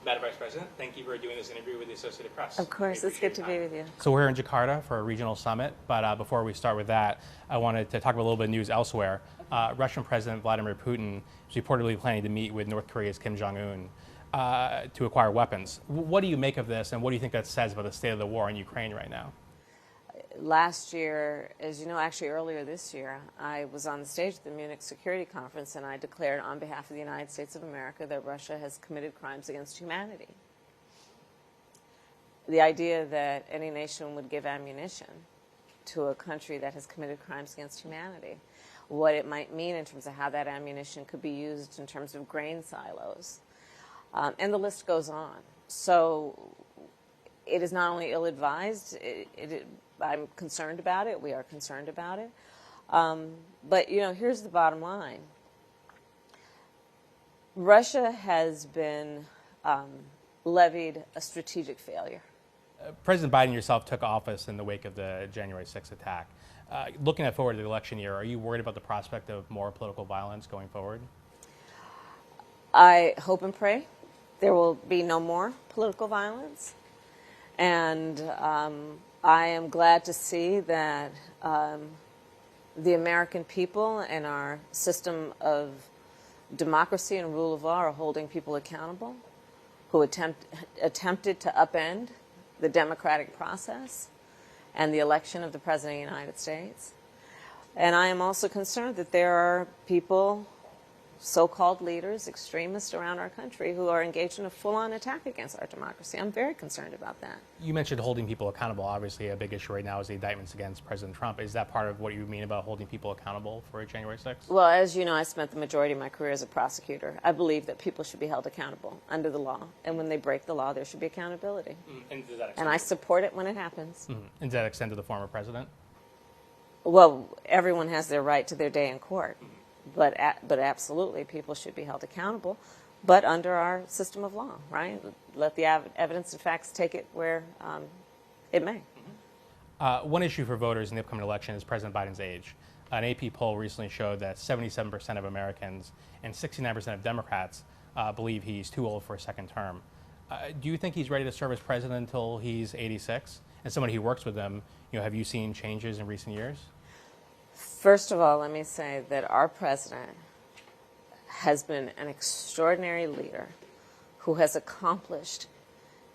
Madam Vice President, thank you for doing this interview with the Associated Press. Of course, it's good to be with you. So we're in Jakarta for a regional summit, but before we start with that, I wanted to talk about a little bit of news elsewhere. Russian President Vladimir Putin is reportedly planning to meet with North Korea's Kim Jong-un to acquire weapons. What do you make of this, and what do you think that says about the state of the war in Ukraine right now? Last year, as you know, actually earlier this year, I was on the stage at the Munich Security Conference and I declared on behalf of the United States of America that Russia has committed crimes against humanity. The idea that any nation would give ammunition to a country that has committed crimes against humanity, what it might mean in terms of how that ammunition could be used in terms of grain silos, and the list goes on. So it is not only ill-advised, I'm concerned about it. We are concerned about it. But, you know, here's the bottom line. Russia has been levied a strategic failure. President Biden yourself took office in the wake of the January 6th attack. Looking forward to the election year, are you worried about the prospect of more political violence going forward? I hope and pray there will be no more political violence. And I am glad to see that the American people and our system of democracy and rule of law are holding people accountable who attempted to upend the democratic process and the election of the President of the United States. And I am also concerned that there are people, so-called leaders, extremists around our country who are engaged in a full-on attack against our democracy. I'm very concerned about that. You mentioned holding people accountable. Obviously, a big issue right now is the indictments against President Trump. Is that part of what you mean about holding people accountable for January 6th? Well, as you know, I spent the majority of my career as a prosecutor. I believe that people should be held accountable under the law. And when they break the law, there should be accountability. And I support it when it happens. And does that extend to the former president? Well, everyone has their right to their day in court. But absolutely, people should be held accountable, but under our system of law, right? Let the evidence and facts take it where it may. One issue for voters in the upcoming election is President Biden's age. An AP poll recently showed that 77% of Americans and 69% of Democrats believe he's too old for a second term. Do you think he's ready to serve as president until he's 86? And somebody who works with him, have you seen changes in recent years? First of all, let me say that our president has been an extraordinary leader who has accomplished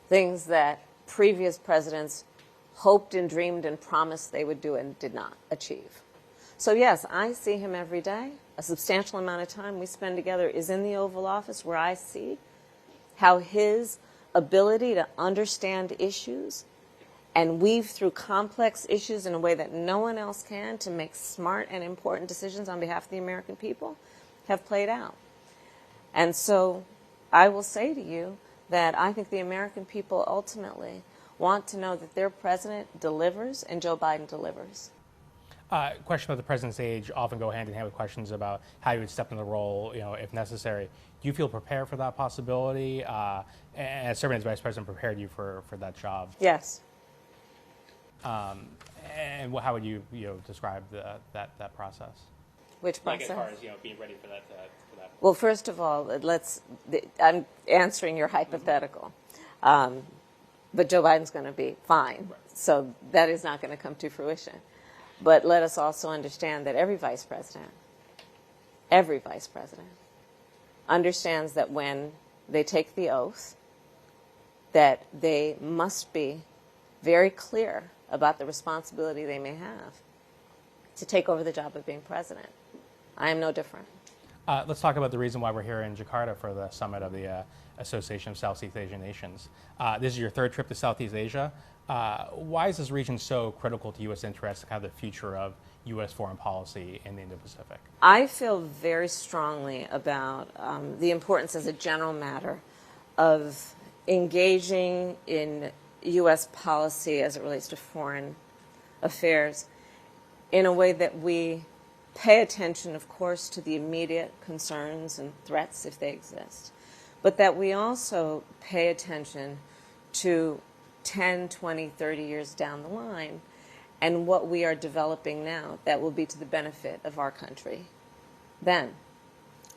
things that previous presidents hoped and dreamed and promised they would do and did not achieve. So yes, I see him every day. A substantial amount of time we spend together is in the Oval Office, where I see how his ability to understand issues and weave through complex issues in a way that no one else can to make smart and important decisions on behalf of the American people have played out. And so I will say to you that I think the American people ultimately want to know that their president delivers and Joe Biden delivers. Questions about the president's age often go hand in hand with questions about how you would step in the role, if necessary. Do you feel prepared for that possibility? And serving as vice president prepared you for that job? Yes. And how would you describe that process? Which process? Like as far as being ready for that. Well, first of all, I'm answering your hypothetical, but Joe Biden's going to be fine, right. So that is not going to come to fruition. But let us also understand that every vice president understands that when they take the oath, that they must be very clear about the responsibility they may have to take over the job of being president. I am no different. Let's talk about the reason why we're here in Jakarta for the summit of the Association of Southeast Asian Nations. This is your third trip to Southeast Asia. Why is this region so critical to U.S. interests, kind of the future of U.S. foreign policy in the Indo-Pacific? I feel very strongly about the importance as a general matter of engaging in U.S. policy as it relates to foreign affairs in a way that we pay attention, of course, to the immediate concerns and threats if they exist, but that we also pay attention to 10, 20, 30 years down the line and what we are developing now that will be to the benefit of our country then.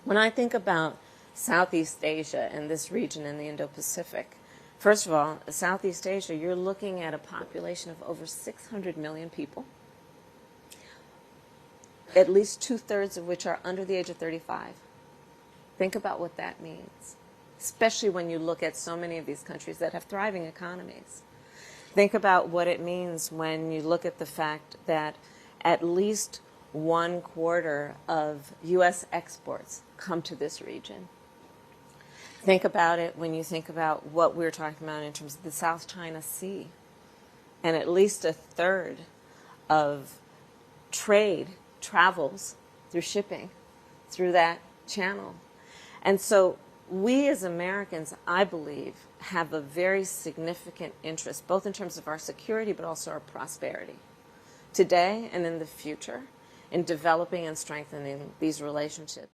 When I think about Southeast Asia and this region in the Indo-Pacific. First of all, Southeast Asia, you're looking at a population of over 600 million people, at least 2/3 of which are under the age of 35. Think about what that means, especially when you look at so many of these countries that have thriving economies. Think about what it means when you look at the fact that at least 1/4 of U.S. exports come to this region. Think about it when you think about what we're talking about in terms of the South China Sea, and at least 1/3 of trade travels through shipping through that channel. And so we as Americans, I believe, have a very significant interest, both in terms of our security but also our prosperity, today and in the future, in developing and strengthening these relationships.